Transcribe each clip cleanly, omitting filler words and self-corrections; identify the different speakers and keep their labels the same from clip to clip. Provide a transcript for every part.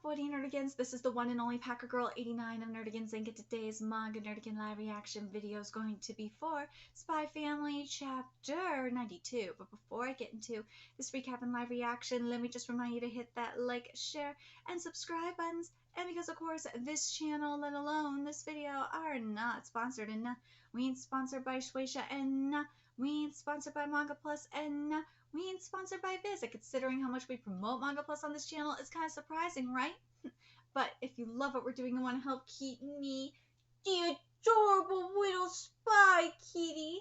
Speaker 1: 40 Nerdigans. This is the one and only Packer Girl 89 of Nerdigans, and today's Manga Nerdigan live reaction video is going to be for Spy Family Chapter 92. But before I get into this recap and live reaction, let me just remind you to hit that like, share, and subscribe buttons. And because, of course, this channel, let alone this video, are not sponsored, and we ain't sponsored by Shueisha, and we ain't sponsored by Manga Plus, and we ain't sponsored by Viz. Considering how much we promote Manga Plus on this channel, it's kind of surprising, right? But if you love what we're doing and want to help keep me, the adorable little spy kitty,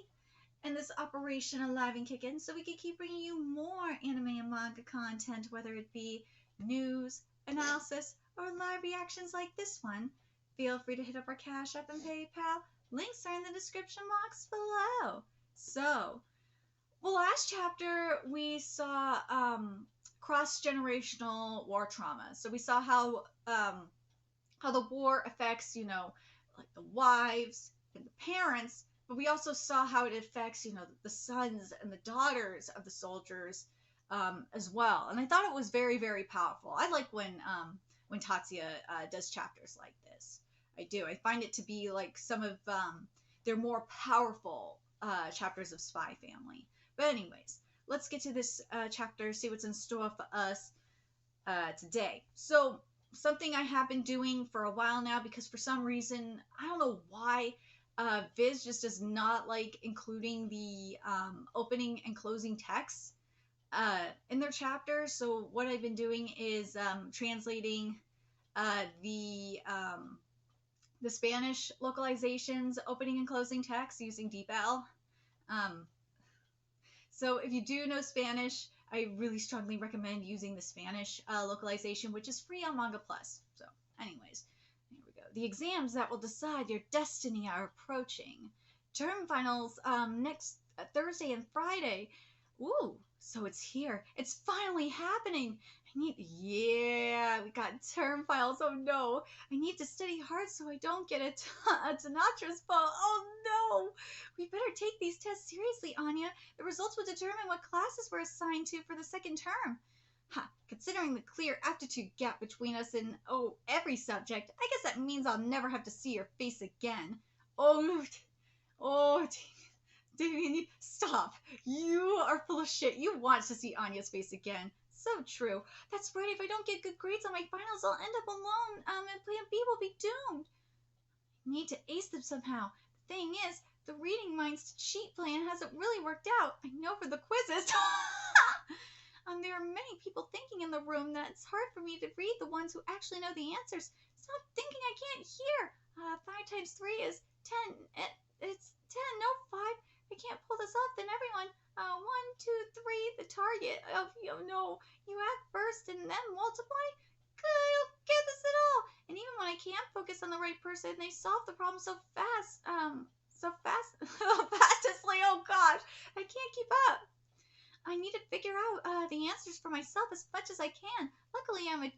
Speaker 1: and this operation alive and kicking, so we can keep bringing you more anime and manga content, whether it be news, analysis, or live reactions like this one, feel free to hit up our Cash App and PayPal. Links are in the description box below. So, well, last chapter we saw cross-generational war trauma. So we saw how the war affects, like the wives and the parents, but we also saw how it affects, the sons and the daughters of the soldiers as well. And I thought it was very, very powerful. I like when Tatsuya does chapters like this. I do. I find it to be like some of their more powerful chapters of Spy Family. But anyways, let's get to this chapter, see what's in store for us today. So, something I have been doing for a while now, because for some reason, I don't know why, Viz just does not like including the opening and closing texts in their chapters. So what I've been doing is translating the Spanish localizations, opening and closing text using DeepL. So if you do know Spanish, I really strongly recommend using the Spanish localization, which is free on Manga Plus. So anyways, here we go. The exams that will decide your destiny are approaching. Term finals next Thursday and Friday. Ooh, so it's here. It's finally happening. Yeah, we got term finals. Oh no, I need to study hard so I don't get a Tanatra's fault. Oh no, we better take these tests seriously, Anya. The results will determine what classes we're assigned to for the second term. Considering the clear aptitude gap between us in, every subject, I guess that means I'll never have to see your face again. Damien, stop. You are full of shit. You want to see Anya's face again. So true. That's right. If I don't get good grades on my finals, I'll end up alone, and Plan B will be doomed. I need to ace them somehow. The thing is, the reading minds to cheat plan hasn't really worked out. I know for the quizzes. There are many people thinking in the room that it's hard for me to read the ones who actually know the answers. Stop thinking I can't hear. 5 times 3 is 10. It's 10, no 5. I can't pull this off, then everyone, 1, 2, 3, the target of, no, you act first and then multiply? Good, I don't get this at all. And even when I can't focus on the right person, they solve the problem so fast, fastly, oh gosh, I can't keep up. I need to figure out the answers for myself as much as I can. Luckily, I'm a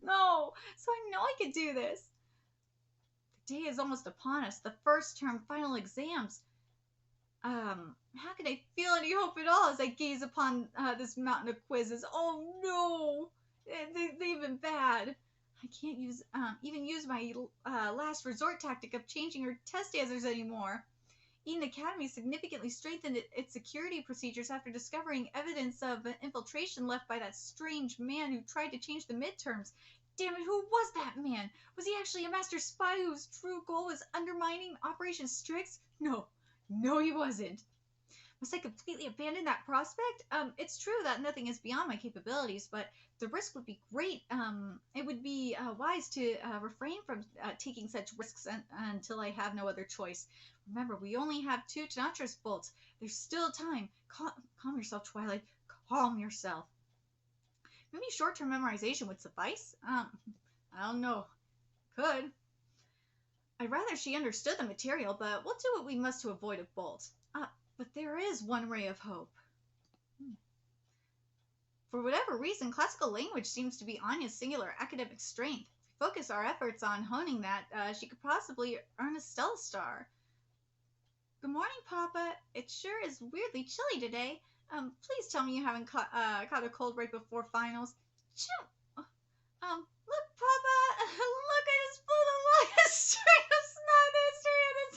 Speaker 1: no, so I know I can do this. Day is almost upon us, the first term final exams. How can I feel any hope at all as I gaze upon this mountain of quizzes? Oh no, they've been bad. I can't even use my last resort tactic of changing her test answers anymore. Eden Academy significantly strengthened its security procedures after discovering evidence of infiltration left by that strange man who tried to change the midterms. Damn it, who was that man? Was he actually a master spy whose true goal was undermining Operation Strix? No, he wasn't. Must I completely abandon that prospect? It's true that nothing is beyond my capabilities, but the risk would be great. It would be wise to refrain from taking such risks until I have no other choice. Remember, we only have 2 Tanatra's bolts. There's still time. Calm yourself, Twilight. Calm yourself. Maybe short-term memorization would suffice? I don't know. Could. I'd rather she understood the material, but we'll do what we must to avoid a bolt. But there is one ray of hope. For whatever reason, classical language seems to be Anya's singular academic strength. If we focus our efforts on honing that, she could possibly earn a Stella Star. Good morning, Papa. It sure is weirdly chilly today. Please tell me you haven't caught a cold right before finals. Look, Papa, look, I just blew the longest string of snot in the history of this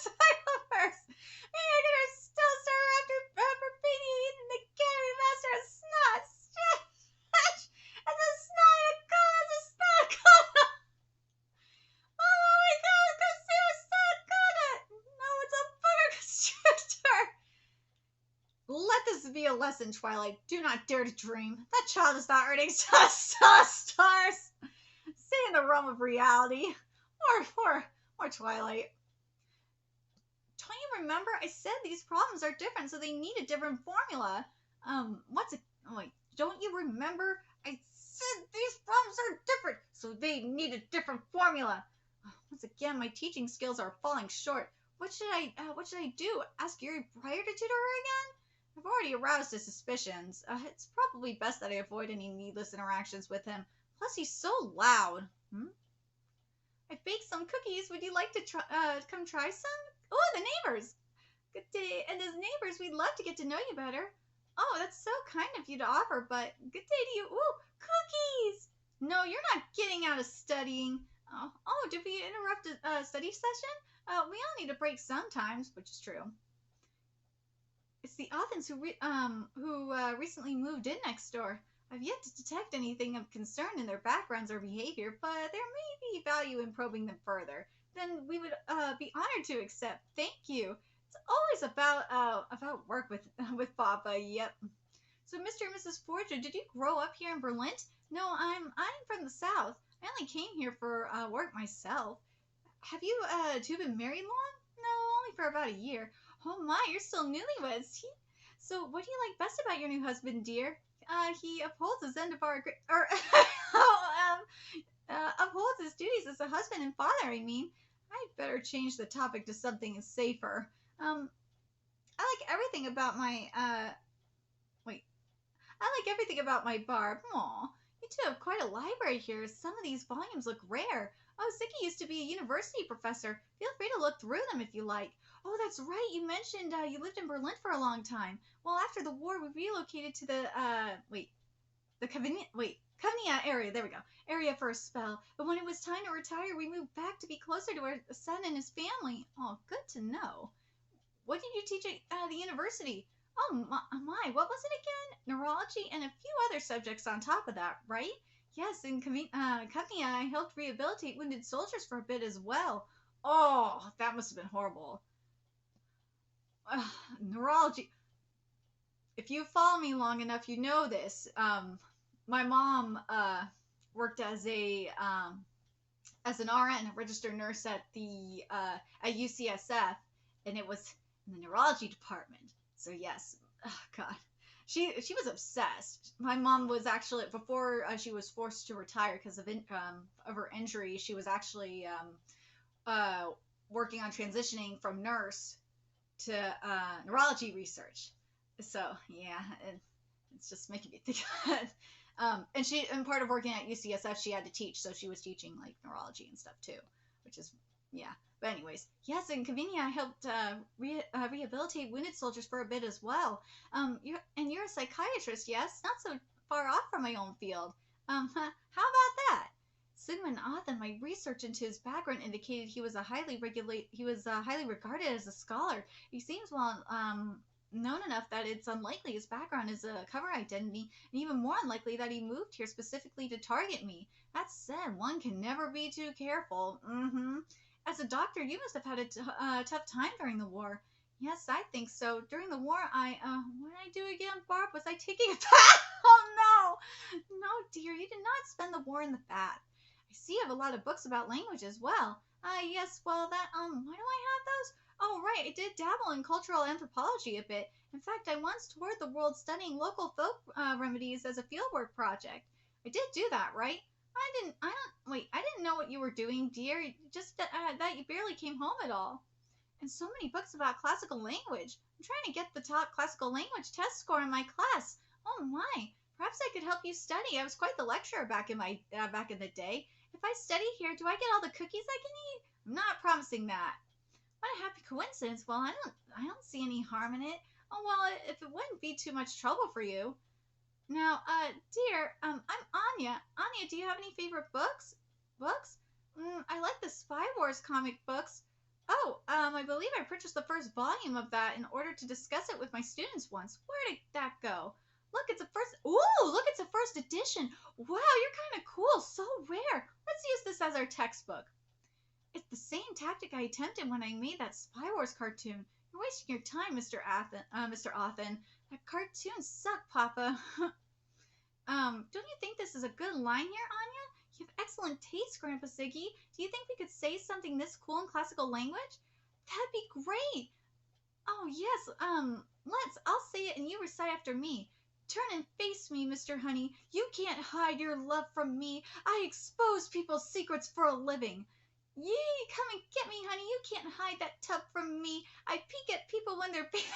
Speaker 1: cycloverse. Maybe I can still serve her after being eaten the candy master of snot. Stretch! And the snot of a gun is a snot gun! Oh my god, go see a snot gun! No, it's a booger constrictor! Let this be a lesson, Twilight. Do not dare to dream. That child is not earning stars. Stay in the realm of reality. Or Twilight. Don't you remember? I said these problems are different, so they need a different formula. Wait, don't you remember? I said these problems are different, so they need a different formula. Once again, my teaching skills are falling short. What should I do? Ask Yuri prior to tutor her again? I've already aroused his suspicions. It's probably best that I avoid any needless interactions with him. Plus, he's so loud. I baked some cookies. Would you like to come try some? Oh, the neighbors. Good day. And as neighbors, we'd love to get to know you better. Oh, that's so kind of you to offer, but good day to you. Ooh, cookies. No, you're not getting out of studying. Oh, did we interrupt a study session? We all need a break sometimes, which is true. It's the Athens who recently moved in next door. I've yet to detect anything of concern in their backgrounds or behavior, but there may be value in probing them further. Then we would be honored to accept. Thank you. It's always about work with Papa. Yep. So, Mr. and Mrs. Forger, did you grow up here in Berlin? No, I'm from the South. I only came here for work myself. Have you two been married long? No, only for about a year. Oh my, you're still newlyweds. So, what do you like best about your new husband, dear? He upholds his end of our upholds his duties as a husband and father. I mean, I'd better change the topic to something safer. I like everything about my I like everything about my Barb. Aw, you two have quite a library here. Some of these volumes look rare. Oh, SIGGY used to be a university professor. Feel free to look through them if you like. Oh, that's right. You mentioned you lived in Berlin for a long time. Well, after the war, we relocated to the Cavania area. There we go. Area for a spell. But when it was time to retire, we moved back to be closer to our son and his family. Oh, good to know. What did you teach at the university? Oh my, what was it again? Neurology and a few other subjects on top of that, right? Yes, in Cavania, I helped rehabilitate wounded soldiers for a bit as well. Oh, that must have been horrible. Neurology. If you follow me long enough, you know this. My mom worked as an RN, a registered nurse at UCSF, and it was in the neurology department. So yes, oh God, she was obsessed. My mom was actually before she was forced to retire because of her injury. She was actually working on transitioning from nurse to neurology research. So yeah, it's just making me think of it. And part of working at UCSF, she had to teach, so she was teaching like neurology and stuff too, which is yeah. But anyways, yes, in Cavania, I helped rehabilitate wounded soldiers for a bit as well. You're a psychiatrist, yes? Not so far off from my own field. How about that? Sigmund Othen, my research into his background indicated he was highly regarded as a scholar. He seems known enough that it's unlikely his background is a cover identity, and even more unlikely that he moved here specifically to target me. That said, one can never be too careful. As a doctor, you must have had a tough time during the war. Yes, I think so. During the war, what did I do again, Barb? Was I taking a bath? Oh, no. No, dear, you did not spend the war in the bath. I see you have a lot of books about language as well. Yes, well, why do I have those? Oh, right, I did dabble in cultural anthropology a bit. In fact, I once toured the world studying local folk remedies as a fieldwork project. I did do that, right? I didn't know what you were doing, dear. Just that you barely came home at all. And so many books about classical language. I'm trying to get the top classical language test score in my class. Oh my! Perhaps I could help you study. I was quite the lecturer back in the day. If I study here, do I get all the cookies I can eat? I'm not promising that. What a happy coincidence. Well, I don't see any harm in it. Oh well, if it wouldn't be too much trouble for you. Now, dear, I'm Anya. Anya, do you have any favorite books? Books? I like the Spy Wars comic books. Oh, I believe I purchased the first volume of that in order to discuss it with my students once. Where did that go? Look, it's a first. Ooh, look, it's a first edition. Wow, you're kind of cool. So rare. Let's use this as our textbook. It's the same tactic I attempted when I made that Spy Wars cartoon. You're wasting your time, Mr. Othen. That cartoon sucked, Papa. Don't you think this is a good line here, Anya? You have excellent taste, Grandpa Siggy. Do you think we could say something this cool in classical language? That'd be great. Oh, yes, I'll say it and you recite after me. Turn and face me, Mr. Honey. You can't hide your love from me. I expose people's secrets for a living. Yee, come and get me, honey. You can't hide that tub from me. I peek at people when they're bathing.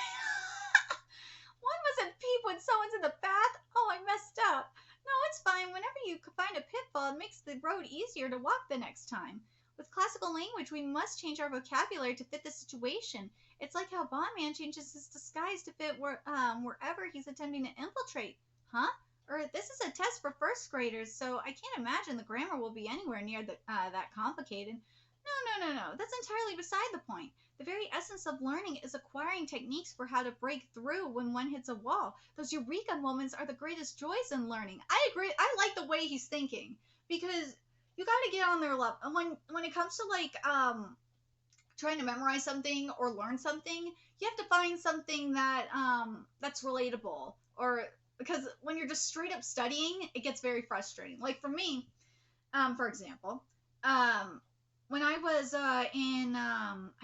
Speaker 1: One mustn't peep when someone's in the bath. Oh, I messed up. No, it's fine. Whenever you find a pitfall, it makes the road easier to walk the next time. With classical language, we must change our vocabulary to fit the situation. It's like how Bondman changes his disguise to fit wherever he's attempting to infiltrate. Huh? Or this is a test for first graders, so I can't imagine the grammar will be anywhere near that complicated. No. That's entirely beside the point. The very essence of learning is acquiring techniques for how to break through when one hits a wall. Those eureka moments are the greatest joys in learning. I agree. I like the way he's thinking because you got to get on their level. And when it comes to like trying to memorize something or learn something, you have to find something that that's relatable. Or because when you're just straight up studying, it gets very frustrating. Like for me, for example, when I was I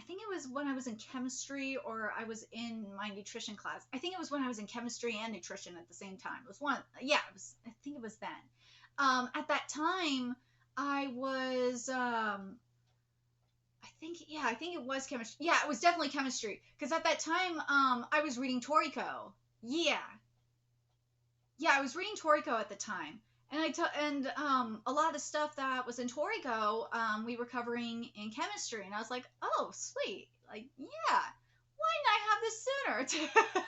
Speaker 1: think it was when I was in chemistry or I was in my nutrition class. I think it was when I was in chemistry and nutrition at the same time. It was one, yeah, I think it was then. At that time, I was, I think it was chemistry. Yeah, it was definitely chemistry. Because at that time, I was reading Toriko. Yeah, I was reading Toriko at the time. And a lot of the stuff that was in Toriko, we were covering in chemistry, and I was like, oh, sweet, like, yeah, why didn't I have this sooner?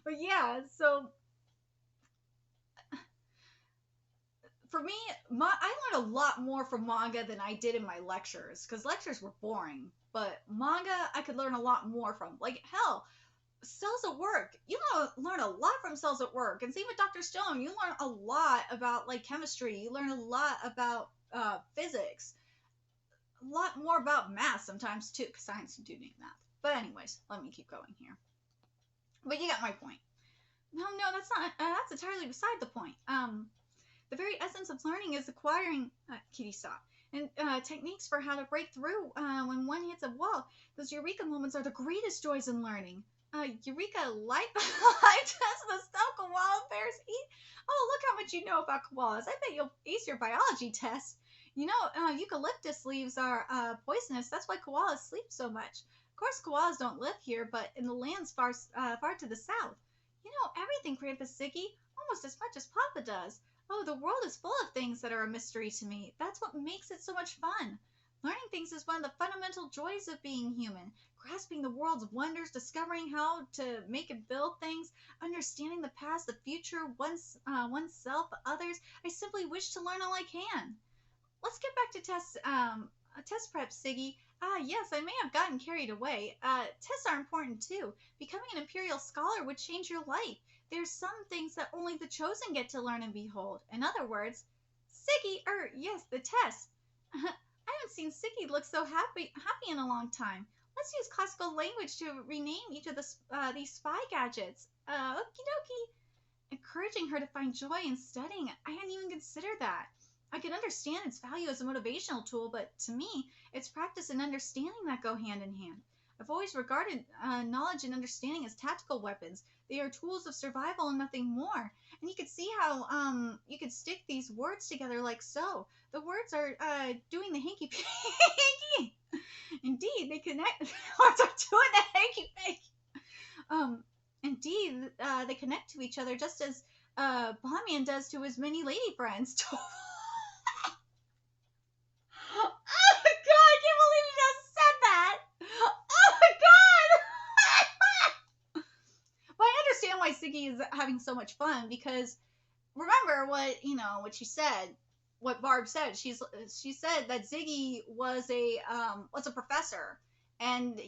Speaker 1: But yeah, so for me, I learned a lot more from manga than I did in my lectures, because lectures were boring. But manga, I could learn a lot more from. Like, hell, Cells at Work. You learn a lot from Cells at Work. And same with Dr. Stone. You learn a lot about, like, chemistry. You learn a lot about physics. A lot more about math sometimes, too, because science do need math. But anyways, let me keep going here. But you got my point. No, that's not. That's entirely beside the point. The very essence of learning is acquiring Kitty stop and techniques for how to break through when one hits a wall. Those eureka moments are the greatest joys in learning. Eureka life test the stuff koala bears eat. Oh, look how much you know about koalas. I bet you'll ace your biology test. You know, eucalyptus leaves are poisonous. That's why koalas sleep so much. Of course, koalas don't live here, but in the lands far to the south. You know everything, Grandpa Siggy, almost as much as Papa does. Oh, the world is full of things that are a mystery to me. That's what makes it so much fun. Learning things is one of the fundamental joys of being human. Grasping the world's wonders, discovering how to make and build things, understanding the past, the future, oneself, others. I simply wish to learn all I can. Let's get back to test prep, Siggy. Yes, I may have gotten carried away. Tests are important too. Becoming an imperial scholar would change your life. There's some things that only the chosen get to learn and behold. In other words, Siggy, yes, the test. I haven't seen Siggy look so happy in a long time. Let's use classical language to rename each of these spy gadgets. Okie dokie. Encouraging her to find joy in studying. I hadn't even considered that. I can understand its value as a motivational tool, but to me, it's practice and understanding that go hand in hand. I've always regarded knowledge and understanding as tactical weapons. They are tools of survival and nothing more. And you could see how you could stick these words together like so. The words are doing the hanky-panky. Indeed, they connect. The words are doing the hanky-panky. Indeed, they connect to each other just as Bondman does to his many lady friends. Oh my god, I can't believe you just said that! Oh my god! But I understand why Ziggy is having so much fun because remember what she said, what Barb said. She said that Ziggy was a professor, and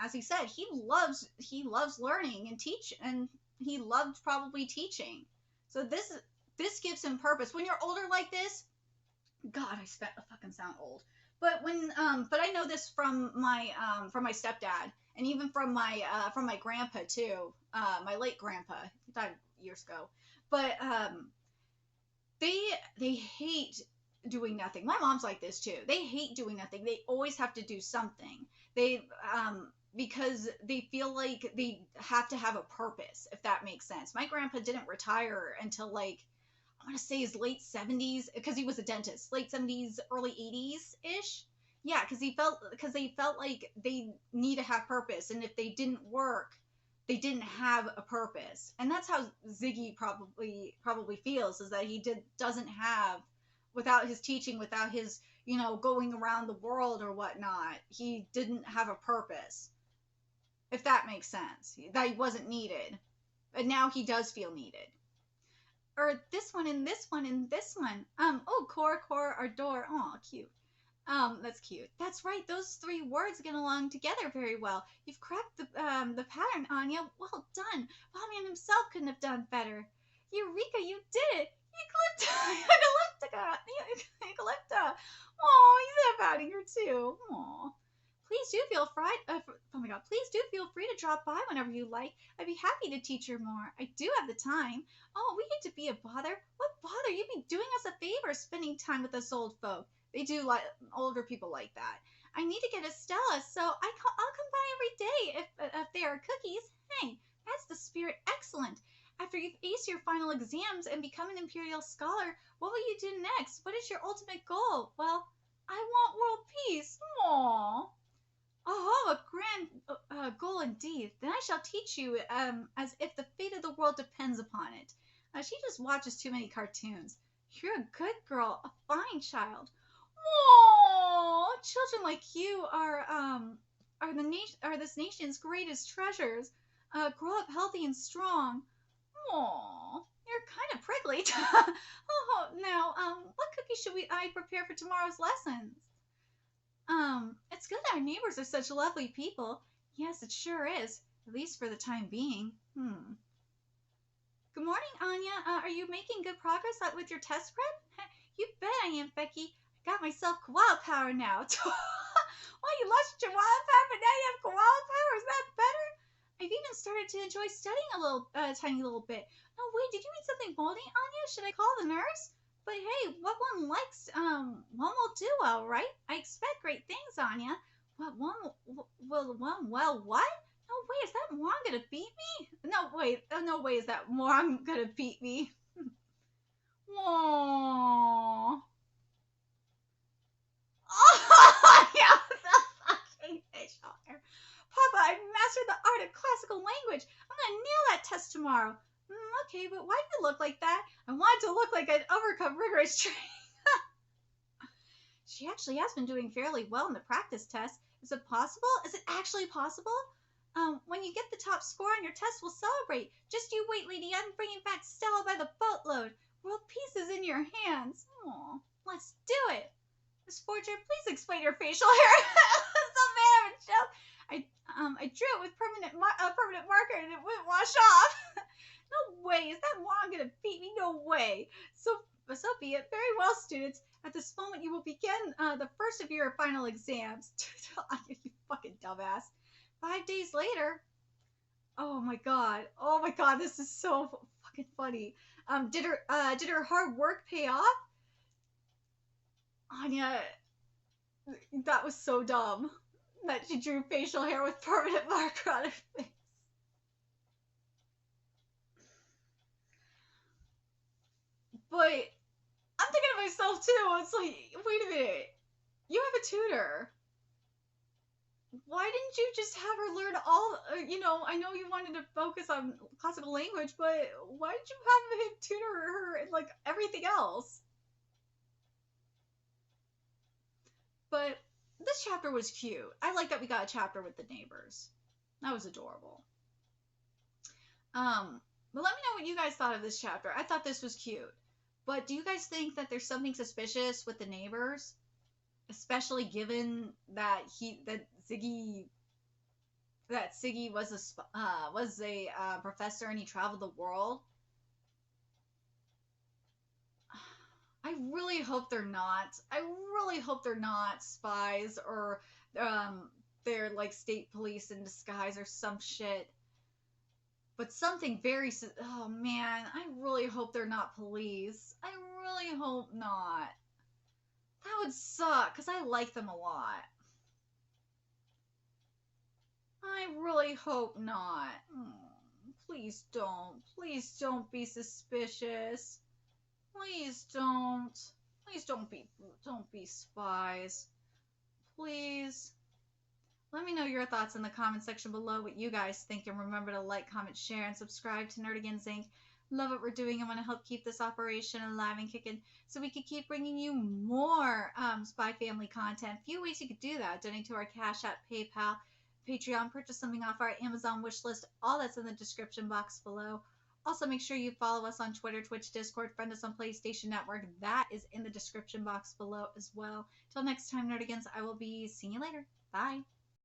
Speaker 1: as he said, he loves learning and teach, and he loved probably teaching. So this gives him purpose. When you're older like this, God, I fucking sound old. But but I know this from my stepdad, and even from my grandpa too. My late grandpa, he died years ago. But they hate doing nothing. My mom's like this too. They hate doing nothing. They always have to do something. They because they feel like they have to have a purpose, if that makes sense. My grandpa didn't retire until like I want to say his late 70s because he was a dentist. Late 70s, early 80s ish. Yeah, because they felt like they need to have purpose, and if they didn't work, they didn't have a purpose. And that's how Ziggy probably feels, is that he doesn't have, without his teaching, without his going around the world or whatnot, he didn't have a purpose, if that makes sense, that he wasn't needed. But now he does feel needed. Or this one and this one and this one. Oh, core, our door. Oh, cute. That's cute. That's right. Those three words get along together very well. You've cracked the pattern, Anya. Well done. Bobby himself couldn't have done better. Eureka, you did it. Eucalypta. Oh, he's up out of here too. Oh. Please do feel please do feel free to drop by whenever you like. I'd be happy to teach her more. I do have the time. Oh, we hate to be a bother. What bother? You'd be doing us a favor spending time with us old folk. They do like older people like that. I need to get Estella, so I'll come by every day if there are cookies. Hey, that's the spirit. Excellent. After you've aced your final exams and become an Imperial Scholar, what will you do next? What is your ultimate goal? Well, I want world peace. Aww. Oh, a grand goal indeed. Then I shall teach you as if the fate of the world depends upon it. She just watches too many cartoons. You're a good girl, a fine child. Oh, children like you are this nation's greatest treasures. Grow up healthy and strong. Oh, you're kind of prickly. Oh, now, what cookie should I prepare for tomorrow's lessons? It's good that our neighbors are such lovely people. Yes, it sure is. At least for the time being. Good morning, Anya. Are you making good progress with your test prep? You bet I am, Becky. I got myself koala power now. Well, you lost your koala power, but now you have koala power? Is that better? I've even started to enjoy studying a little, tiny little bit. No, wait, did you eat something moldy, Anya? Should I call the nurse? But hey, what one likes, one will do, all right? I expect great things, Anya. What one well, what? No way, is that Moron gonna beat me? No way is that Moron gonna beat me. Aww. Oh, yeah, the fucking facial hair. Papa, I've mastered the art of classical language. I'm gonna nail that test tomorrow. Okay, but why do you look like that? I want to look like I'd overcome rigorous training. She actually has been doing fairly well in the practice test. Is it possible? Is it actually possible? When you get the top score on your test, we'll celebrate. Just you wait, lady. I'm bringing back Stella by the boatload. World peace is in your hands. Aw, let's do it. Miss Forger, please explain your facial hair. So bad of a joke. I drew it with permanent marker and it wouldn't wash off. No way. Is that Moron gonna beat me? No way. So be it. Very well, students. At this moment, you will begin the first of your final exams. You fucking dumbass. 5 days later. Oh my god. This is so fucking funny. Did her hard work pay off? Anya, that was so dumb. That she drew facial hair with permanent marker on her face. But I'm thinking to myself too, it's like, wait a minute. You have a tutor. Why didn't you just have her learn all, I know you wanted to focus on classical language, but why did you have him tutor her in, like, everything else? But this chapter was cute. I like that we got a chapter with the neighbors. That was adorable. But let me know what you guys thought of this chapter. I thought this was cute. But do you guys think that there's something suspicious with the neighbors? Especially given that Siggy was a professor and he traveled the world. I really hope they're not. I really hope they're not spies or they're like state police in disguise or some shit. But something very. Oh man, I really hope they're not police. I really hope not. That would suck because I like them a lot. I really hope not. Please don't. Please don't be suspicious. Please don't. Please don't be spies. Please. Let me know your thoughts in the comment section below, what you guys think, and remember to like, comment, share, and subscribe to Nerdigans Inc. Love what we're doing and want to help keep this operation alive and kicking so we can keep bringing you more Spy Family content. A few ways you could do that: donate to our Cash App, PayPal, Patreon, purchase something off our Amazon wish list. All that's in the description box below. Also, make sure you follow us on Twitter, Twitch, Discord, friend us on PlayStation Network. That is in the description box below as well. Till next time, Nerdigans, I will be seeing you later. Bye.